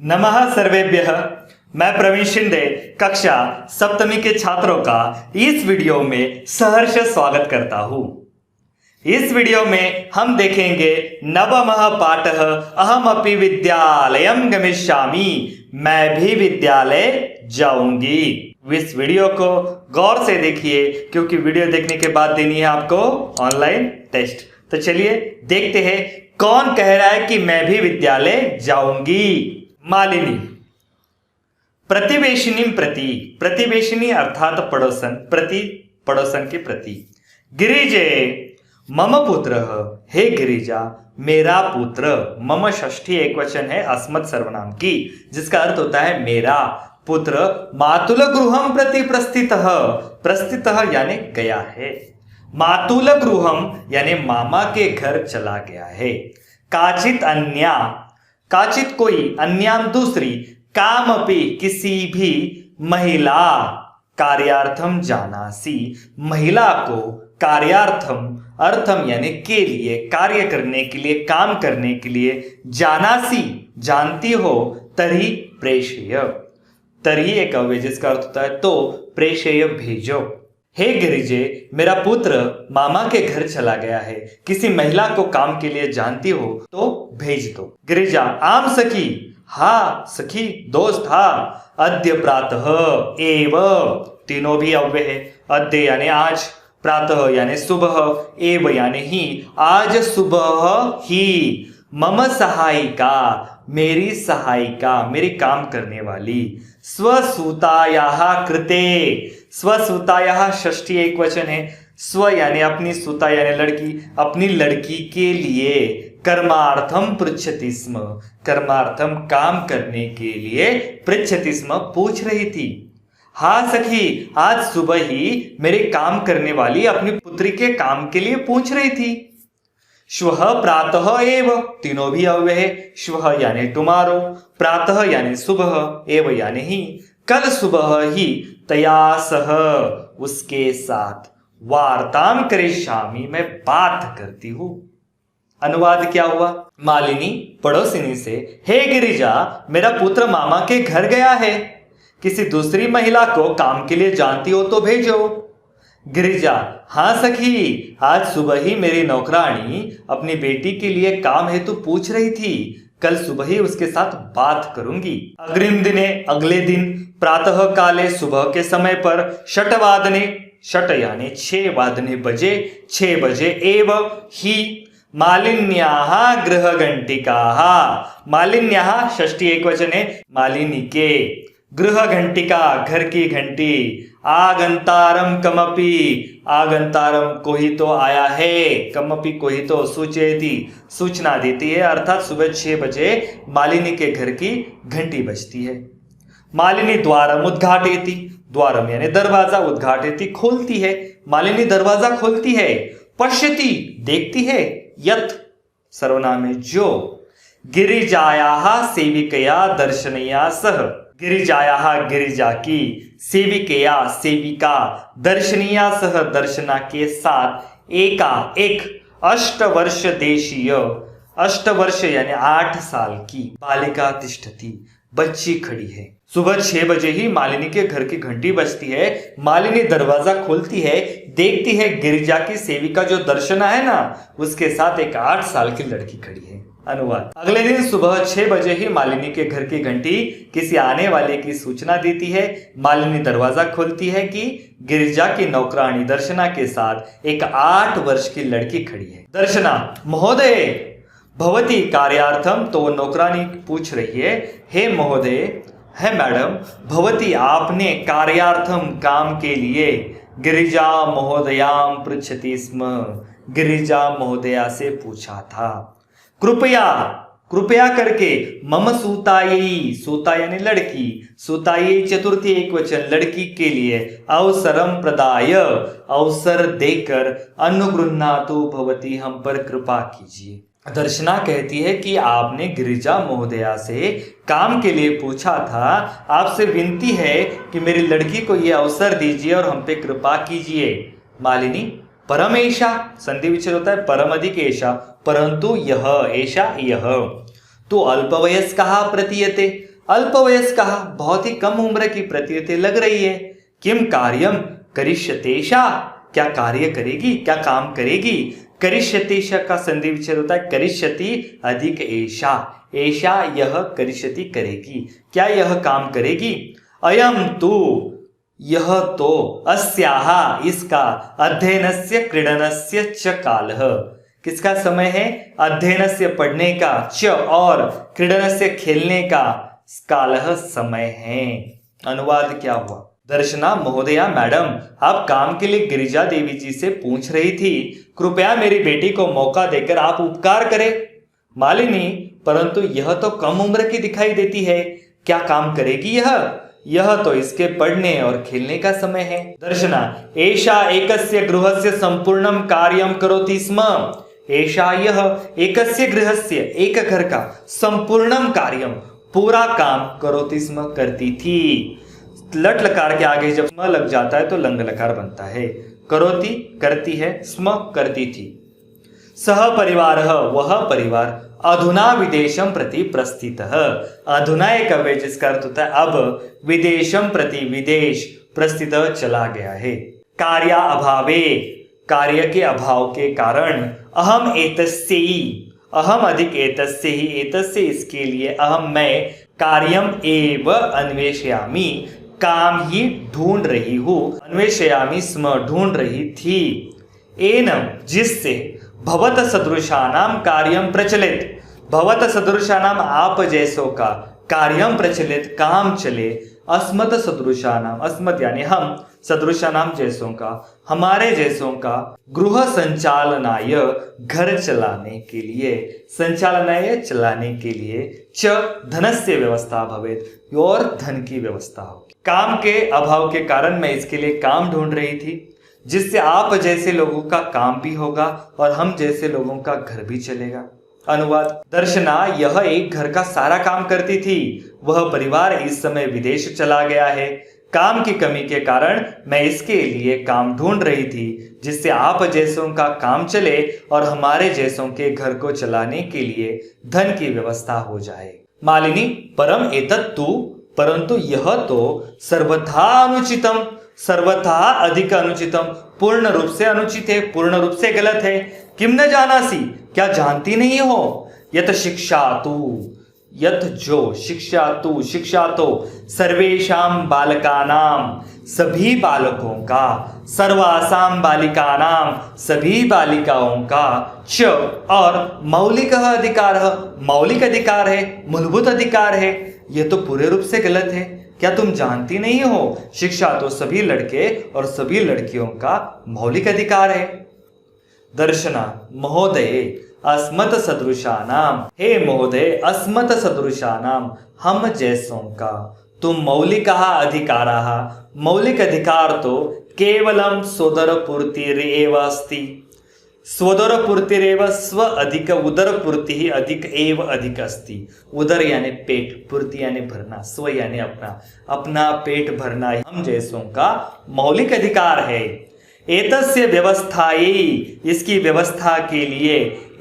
नमः सर्वेभ्यः। मैं प्रवीण शिंदे कक्षा सप्तमी के छात्रों का इस वीडियो में सहर्ष स्वागत करता हूं। इस वीडियो में हम देखेंगे नवमः पाठः अहमपि विद्यालयं गमिष्यामि, मैं भी विद्यालय जाऊंगी। इस वीडियो को गौर से देखिए क्योंकि वीडियो देखने के बाद देनी है आपको ऑनलाइन टेस्ट। तो चलिए देखते हैं कौन कह रहा है कि मैं भी विद्यालय जाऊंगी। मालिनी। प्रतिवेशिनी प्रति, प्रतिवेशिनी अर्थात पड़ोसन, प्रति पड़ोसन के प्रति। गिरिजे मम पुत्र, हे गिरिजा मेरा पुत्र। मम षष्ठी एकवचन है अस्मत् सर्वनाम की, जिसका अर्थ होता है मेरा पुत्र। मातुल गृहम प्रति प्रस्थितः, प्रस्थितः यानी गया है। मातुल गृहम यानी मामा के घर चला गया है। काचित अन्या, काचित कोई, अन्याम दूसरी, कामपि किसी भी, महिला कार्यार्थम जानासी, महिला को कार्यार्थम, अर्थम यानी के लिए, कार्य करने के लिए, काम करने के लिए, जानासी जानती हो, तरी प्रेषय। तरी एक अव्यय जिसका अर्थ होता है तो, प्रेषय भेजो। हे गिरिजे मेरा पुत्र मामा के घर चला गया है, किसी महिला को काम के लिए जानती हो तो भेज दो। गिरिजा आम सखी, हाँ सखी दोस्त, हाँ। अद्य प्रातः एव, तीनों भी अव्यय है। अद्य यानी आज, प्रातः यानी सुबह, एव यानी ही, आज सुबह ही। मम सहायिका मेरी सहायिका, मेरी काम करने वाली। स्वसुतायाः कृते, स्वसुतायाः षष्ठी एकवचन है। स्व यानी अपनी, सुता यानी लड़की, अपनी लड़की के लिए। कर्मार्थम पृच्छति स्म, कर्मार्थम काम करने के लिए, पृच्छति स्म पूछ रही थी। हाँ सखी आज सुबह ही मेरे काम करने वाली अपनी पुत्री के काम के लिए पूछ रही थी। श्वः प्रातः एव, तीनों भी अव्यय है। श्वः यानी टुमारो, प्रातः यानी सुबह, एव यानी ही, कल सुबह ही, तया सह उसके साथ, वार्ताम करिष्यामि मैं बात करती हूं। अनुवाद क्या हुआ? मालिनी पड़ोसिनी से, हे गिरिजा मेरा पुत्र मामा के घर गया है, किसी दूसरी महिला को काम के लिए जानती हो तो भेजो। गिरिजा हाँ सखी आज सुबह ही मेरी नौकरानी अपनी बेटी के लिए काम हेतु पूछ रही थी, कल सुबह ही उसके साथ बात करूंगी। अग्रिम दिने, अगले दिन, प्रातः काले सुबह के समय पर, षटवादने, षट यानी 6 वादने बजे, 6 बजे, एव ही, मालिन्याः गृह घंटिकाः, मालिन्याः षष्ठी एकवचन है, मालिनी के, गृह घंटिका घर की घंटी। आगंतारम कमपि, आगंतारम कोई तो आया है, कमपि कोई तो, सूचयति सूचना देती है, अर्थात सुबह 6 बजे मालिनी के घर की घंटी बजती है। मालिनी द्वारम उद्घाटयति, द्वारम यानी दरवाजा, उद्घाटयति खोलती है, मालिनी दरवाजा खोलती है। पश्यति देखती है, यत् सर्वनाम है जो, गिरिजायाः सेविकया दर्शनया सह, गिरिजायाः गिरिजा की, सेविकया सेविका, दर्शनीया सह दर्शना के साथ, एका एक, अष्टवर्ष देशीय, अष्टवर्ष यानी 8 साल की, बालिका तिष्ठति बच्ची खड़ी है। सुबह 6 बजे ही मालिनी के घर की घंटी बजती है, मालिनी दरवाजा खोलती है, देखती है गिरिजा की सेविका जो दर्शना है ना, उसके साथ एक 8 साल की लड़की खड़ी है। अनुवाद, अगले दिन सुबह 6 बजे ही मालिनी के घर की घंटी किसी आने वाले की सूचना देती है। मालिनी दरवाजा खोलती है कि गिरिजा की नौकरानी दर्शना के साथ एक 8 वर्ष की लड़की खड़ी है। दर्शना महोदय भवती कार्यार्थम, तो वो नौकरानी पूछ रही है, हे महोदय, है मैडम, भवती आपने कार्यार्थम काम के लिए, गिरिजा महोदयाम पृच्छति स्म, गिरिजा महोदया से पूछा था। कृपया, कृपया करके, मम सूतायै, सूता यानी लड़की, सूतायै चतुर्थी एकवचन लड़की के लिए, अवसरम प्रदाय अवसर देकर, अनुगृह्णातु भवती हम पर कृपा कीजिए। दर्शना कहती है कि आपने गिरिजा महोदया से काम के लिए पूछा था, आपसे विनती है कि मेरी लड़की को यह अवसर दीजिए और हम पे कृपा कीजिए। मालिनी परमेशा, संधि विच्छेद होता है परम अधिक ऐशा, परंतु यह, ऐशा यह, तो अल्पवयस्कः प्रतीयते, अल्पवयस्कः, बहुत ही कम उम्र की प्रतीति लग रही है। किम कार्यम करिष्यतेषा, क्या कार्य करेगी, क्या काम करेगी। करिष्यतेषा का संधि विच्छेद होता है करिष्यति अधिक एषा, एषा यह करिष्यति करेगी, क्या यह काम करेगी। अयम तु, यह तो, अस्याः इसका, अध्ययनस्य क्रीडनस्य च कालः, किसका समय है, अध्ययनस्य पढ़ने का, च और क्रीडनस्य खेलने का, कालः समय है। अनुवाद क्या हुआ। दर्शना महोदया, मैडम आप काम के लिए गिरिजा देवी जी से पूछ रही थी, कृपया मेरी बेटी को मौका देकर आप उपकार करें। मालिनी, परंतु यह तो कम उम्र की दिखाई देती है, क्या काम करेगी यह तो इसके पढ़ने और खेलने का समय है। दर्शना, एषा एकस्य गृहस्य संपूर्णं कार्यं करोति स्म, एषा यह एकस्य गृहस्य, एक घर का, संपूर्णं कार्यं पूरा काम करोति स्म करती थी। लट लकार के आगे जब स्म लग जाता है तो लंग लकार बनता है। करोति करती है, स्म करती थी। सह परिवार, वह परिवार, अधुना विदेशम प्रति प्रस्थितः, अधुना एक अव्यय जिसका अर्थ होता है अब, विदेशम प्रति विदेश, प्रस्थित चला गया है। कार्या अभावे, कार्य के अभाव के कारण, अहम एतस्य ही, अहम अधिक एतस्य ही, एतस्य इसके लिए, अहम मैं, कार्यम एव अन्वेषयामि, काम ही ढूंढ रही हूँ, अन्वेषयामि स्म ढूंढ रही थी। एनम जिससे, भवत सदृशानाम कार्यम प्रचलित, भवत सदृशानाम आप जैसों का, कार्यम प्रचलित काम चले, अस्मत् सदृशानाम, अस्मत् यानी हम, सदृशानाम जैसों का, हमारे जैसों का, गृह संचालनाय घर चलाने के लिए, संचालनाय चलाने के लिए, च धनस्य व्यवस्था भवेत् और धन की व्यवस्था हो। काम के अभाव के कारण मैं इसके लिए काम ढूंढ रही थी जिससे आप जैसे लोगों का काम भी होगा और हम जैसे लोगों का घर भी चलेगा। अनुवाद। दर्शना, यह एक घर का सारा काम करती थी, वह परिवार इस समय विदेश चला गया है। काम की कमी के कारण मैं इसके लिए काम ढूंढ रही थी जिससे आप जैसों का काम चले और हमारे जैसों के घर को चलाने के लिए धन की व्यवस्था हो जाए। मालिनी, परम एतत्तु, परंतु यह तो सर्वथा अनुचितम, सर्वथा अधिक अनुचितम, पूर्ण रूप से अनुचित है, पूर्ण रूप से गलत है। किम न जानासी, क्या जानती नहीं हो। यत शिक्षा तु, यत जो, शिक्षा तु, शिक्षा तो, सर्वेषां बालकानाम, सभी बालकों का, सर्वासाम बालिकानाम, सभी बालिकाओं का, च और मौलिक अधिकार, मौलिक अधिकार है, मूलभूत अधिकार है। यह तो पूरे रूप से गलत है। क्या तुम जानती नहीं हो, शिक्षा तो सभी लड़के और सभी लड़कियों का मौलिक अधिकार है। दर्शना, महोदय अस्मत् सदृशानाम, हे महोदय अस्मत् सदृशानाम, हम जैसों का, तुम मौलिकः अधिकाराः, मौलिक अधिकार तो केवलम स्वोदरपूर्तिरेव अस्ति, स्वोदरपूर्तिरेव, स्व अधिक उदरपूर्ति ही अधिक एव अधिक अस्ति। उदर यानी पेट, पूर्ति यानी भरना, स्व यानी अपना, अपना पेट भरना हम जैसों का मौलिक अधिकार है। एतस्य व्यवस्थायै, इसकी व्यवस्था के लिए,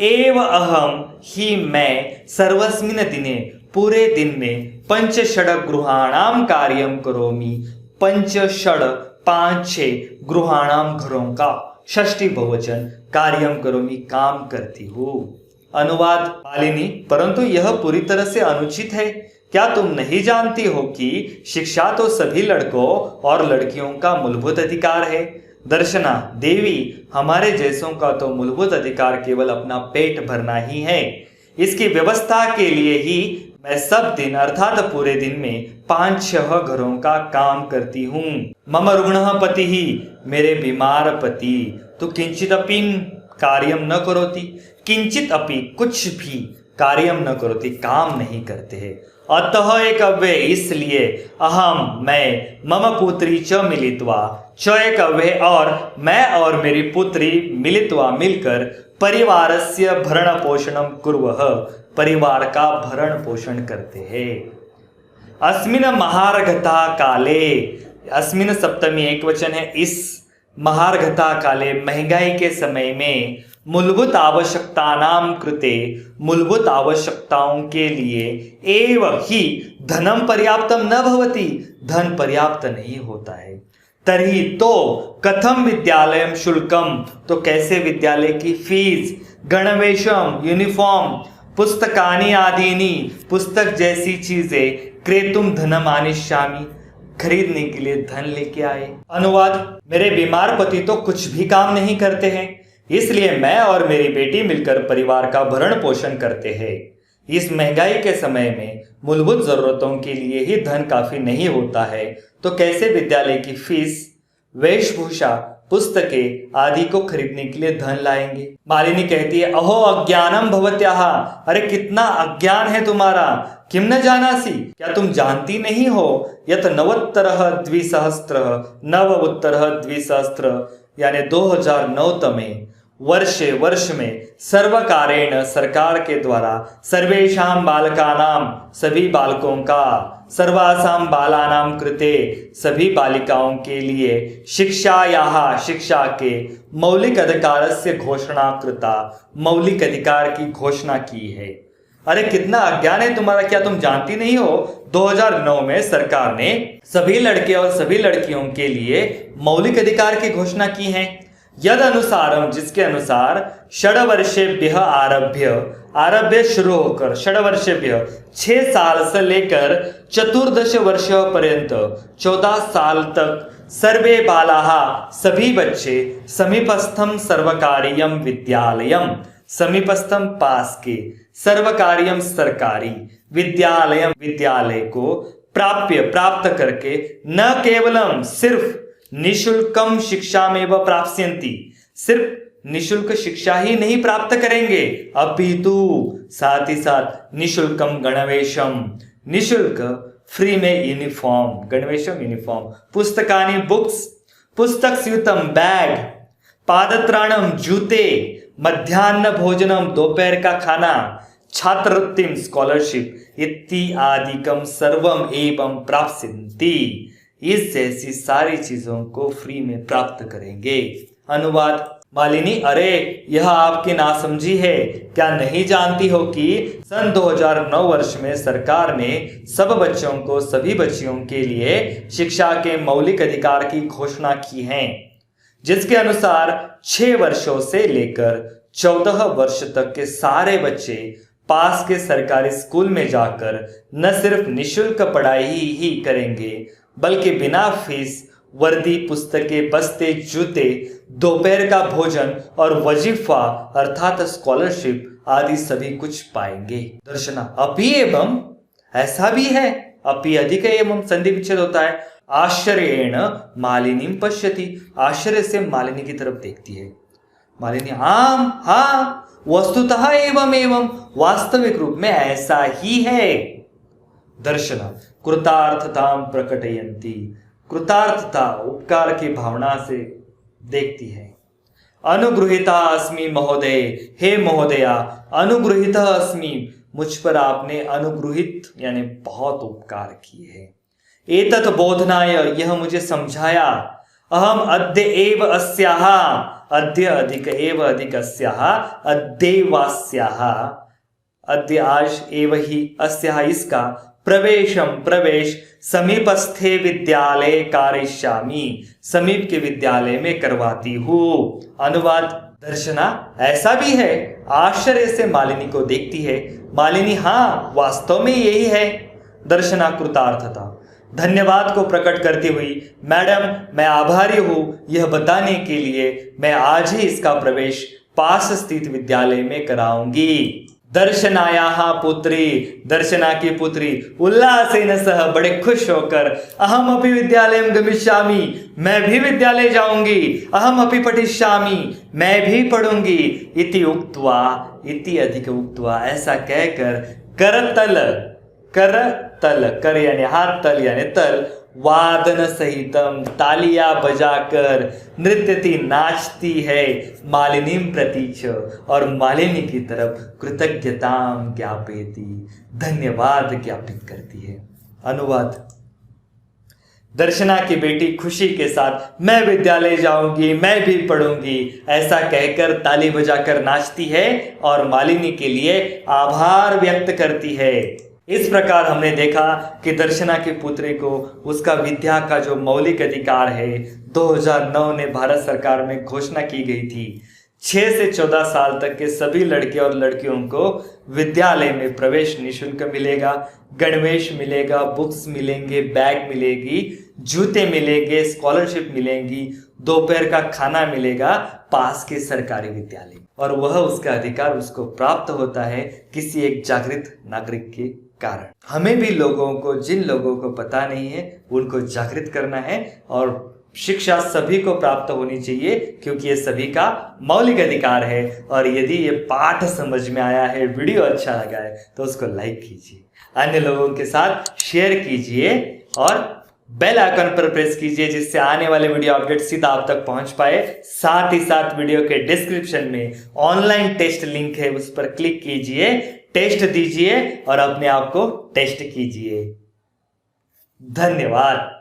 एव अहम ही मैं, सर्वस्मिन् दिने पूरे दिन में, पंच षड गृहाणाम कार्यम करोमि, पंच षड पांच छह गृहाणाम घरों का, षष्ठी बहुवचन, कार्यम करोमि काम करती हूँ। अनुवाद। मालिनी, परंतु यह पूरी तरह से अनुचित है। क्या तुम नहीं जानती हो कि शिक्षा तो सभी लड़कों और लड़कियों का मूलभूत अधिकार है। दर्शना, देवी हमारे जैसों का तो मूलभूत अधिकार केवल अपना पेट भरना ही है। इसकी व्यवस्था के लिए ही मैं सब दिन अर्थात पूरे दिन में 5-6 घरों का काम करती हूँ। मम रुग्णः पति ही, मेरे बीमार पति, तो किंचित अपि कार्यम न करोति, किंचित अपि कुछ भी कार्यम न करोति, काम नहीं करते हैं। अतः एक अव्यय, इसलिए अहम मैं, मम पुत्री च मिलित्वा, च एक अव्यय और मैं और मेरी पुत्री मिलित्वा मिलकर परिवारस्य भरण पोषणम कुर्वः, परिवार का भरण पोषण करते हैं। अस्मिन् महार्घता काले, अस्मिन् सप्तमी एक वचन है, इस महार्घता काले, महंगाई के समय में, मूलभूत आवश्यकतानां कृते, मूलभूत आवश्यकताओं के लिए एव ही धनम पर्याप्तम न भवति, धन पर्याप्त नहीं होता है। तर्हि तो कथम विद्यालयम शुल्कम, तो कैसे विद्यालय की फीस, गणवेशम यूनिफॉर्म, पुस्तकानि आदीनि, पुस्तक जैसी चीजें, क्रेतुम धनम आनिष्यामि, खरीदने के लिए धन लेके आए। अनुवाद, मेरे बीमार पति तो कुछ भी काम नहीं करते हैं, इसलिए मैं और मेरी बेटी मिलकर परिवार का भरण पोषण करते हैं। इस महंगाई के समय में मूलभूत जरूरतों के लिए ही धन काफी नहीं होता है, तो कैसे विद्यालय की फीस, वेशभूषा, पुस्तकें आदि को खरीदने के लिए धन लाएंगे। मालिनी कहती है, अहो अज्ञानम भवत्याः, अरे कितना अज्ञान है तुम्हारा, किम न जानासी, क्या तुम जानती नहीं हो, यत नवोत्तरः द्विसहस्त्रः, नव उत्तरः द्विसहस्त्र, यानी 2009 तमे वर्ष में सर्वकारेण, सरकार के द्वारा, सर्वेषां बालकानां, सभी बालकों का, सर्वासां बालानां कृते, सभी बालिकाओं के लिए, शिक्षायाः, शिक्षा के, मौलिक अधिकारस्य घोषणा कृता, मौलिक अधिकार की घोषणा की है। अरे कितना अज्ञान है तुम्हारा, क्या तुम जानती नहीं हो 2009 में सरकार ने सभी लड़के और सभी लड़कियों के लिए मौलिक अधिकार की घोषणा की है। यद अनुसारम, जिसके अनुसार, षड्वर्षेभ्य आरभ्य शुरू होकर, षड्वर्षेभ्य 6 साल से लेकर 14 वर्ष पर्यंत 14 साल तक, सर्वे बालाः, सभी बच्चे, समीपस्थम सर्वकारीयम विद्यालयम, समीपस्थम पास के, सर्वकारीयम सरकारी, विद्यालयम विद्यालय को, प्राप्त करके, न केवलम सिर्फ निशुल्कम शिक्षा में व प्राप्स्यन्ति, सिर्फ निशुल्क शिक्षा ही नहीं प्राप्त करेंगे, अपितु साथ ही साथ निशुल्कम गणवेशम, निशुल्क फ्री में यूनिफॉर्म, गणवेशम यूनिफॉर्म, पुस्तकानि बुक्स, पुस्तक स्यूतम बैग, पादत्राणम जूते, मध्याह्न भोजनम दोपहर का खाना, छात्रवृत्तिम स्कॉलरशिप इत्यादिकम सर्वम एवं प्राप्स्यन्ति, इस जैसी सारी चीजों को फ्री में प्राप्त करेंगे। अनुवाद, मालिनी, अरे यह आपकी नासमझी है, क्या नहीं जानती हो कि सन 2009 वर्ष में सरकार ने सब बच्चों को, सभी बच्चियों के लिए शिक्षा के मौलिक अधिकार की घोषणा की है, जिसके अनुसार 6 वर्षों से लेकर 14 वर्ष तक के सारे बच्चे पास के सरकारी स्कूल में जाकर न सिर्फ निशुल्क पढ़ाई ही करेंगे, बल्कि बिना फीस वर्दी, पुस्तकें, बस्ते, जूते, दोपहर का भोजन और वजीफा अर्थात स्कॉलरशिप आदि सभी कुछ पाएंगे। दर्शना, अपि एवं, ऐसा भी है, अपि अधिक एवं संधि विच्छेद होता है। आश्चर्येण मालिनी पश्यति, आश्चर्य से मालिनी की तरफ देखती है। मालिनी, आम, हाँ, वस्तुतः एवं, वास्तविक रूप में ऐसा ही है। दर्शना, कृतार्थतां प्रकटयन्ति, कृतार्थता, उपकार की भावना से देखती है। अनुगृहीता अस्मि महोदय, हे महोदया, अनुगृहीता अस्मि, मुझ पर आपने अनुगृहित यानी बहुत उपकार किए हैं। एतत् बोधनाय, यह मुझे समझाया। अहम अद्य एव अस्याः, अद्य अधिक एव अधिक अस्याः, अद्यैवास्याः, अद्य आज एव ही, अस्याः इसका, प्रवेश समीपस्थे विद्यालय कारयिष्यामि, समीप के विद्यालय में करवाती हूँ। अनुवाद, दर्शना, ऐसा भी है। आश्चर्य से मालिनी को देखती है। मालिनी, हाँ, वास्तव में यही है। दर्शना, कृतार्थता, धन्यवाद को प्रकट करती हुई, मैडम, मैं आभारी हूँ, यह बताने के लिए मैं आज ही इसका प्रवेश पास स्थित विद्यालय में कराऊंगी। दर्शनायाः पुत्री, दर्शना की पुत्री, उल्लासेन सह, बड़े खुश होकर, अहम अपि विद्यालयं गमिष्यामि, मैं भी विद्यालय जाऊंगी, अहम अपि पठिष्यामि, मैं भी पढ़ूंगी, इति उक्त्वा, इति अधिक उक्त्वा, ऐसा कहकर, कर यानी हाथ, तल यानी तल, वादन सहितम, तालियां बजाकर, नृत्यति, नाचती है, मालिनी प्रतीच, और मालिनी की तरफ कृतज्ञताम ज्ञापयति, धन्यवाद ज्ञापित करती है। अनुवाद, दर्शना की बेटी खुशी के साथ मैं विद्यालय जाऊंगी, मैं भी पढ़ूंगी ऐसा कहकर ताली बजाकर नाचती है और मालिनी के लिए आभार व्यक्त करती है। इस प्रकार हमने देखा कि दर्शना के पुत्री को उसका विद्या का जो मौलिक अधिकार है 2009 ने भारत सरकार में घोषणा की गई थी। 6 से 14 साल तक के सभी लड़के और लड़कियों को विद्यालय में प्रवेश निःशुल्क मिलेगा, गणवेश मिलेगा, बुक्स मिलेंगे, बैग मिलेगी, जूते मिलेंगे, स्कॉलरशिप मिलेंगी, दोपहर का खाना मिलेगा पास के सरकारी विद्यालय और वह उसका अधिकार उसको प्राप्त होता है किसी एक जागृत नागरिक के कारण। हमें भी लोगों को, जिन लोगों को पता नहीं है उनको जागृत करना है और शिक्षा सभी को प्राप्त होनी चाहिए क्योंकि ये सभी का मौलिक अधिकार है। और यदि ये पाठ समझ में आया है, वीडियो अच्छा लगा है तो उसको लाइक कीजिए, अन्य लोगों के साथ शेयर कीजिए और बेल आइकन पर प्रेस कीजिए जिससे आने वाले वीडियो अपडेट सीधा आप तक पहुंच पाए। साथ ही साथ वीडियो के डिस्क्रिप्शन में ऑनलाइन टेस्ट लिंक है, उस पर क्लिक कीजिए, टेस्ट दीजिए और अपने आप को टेस्ट कीजिए। धन्यवाद।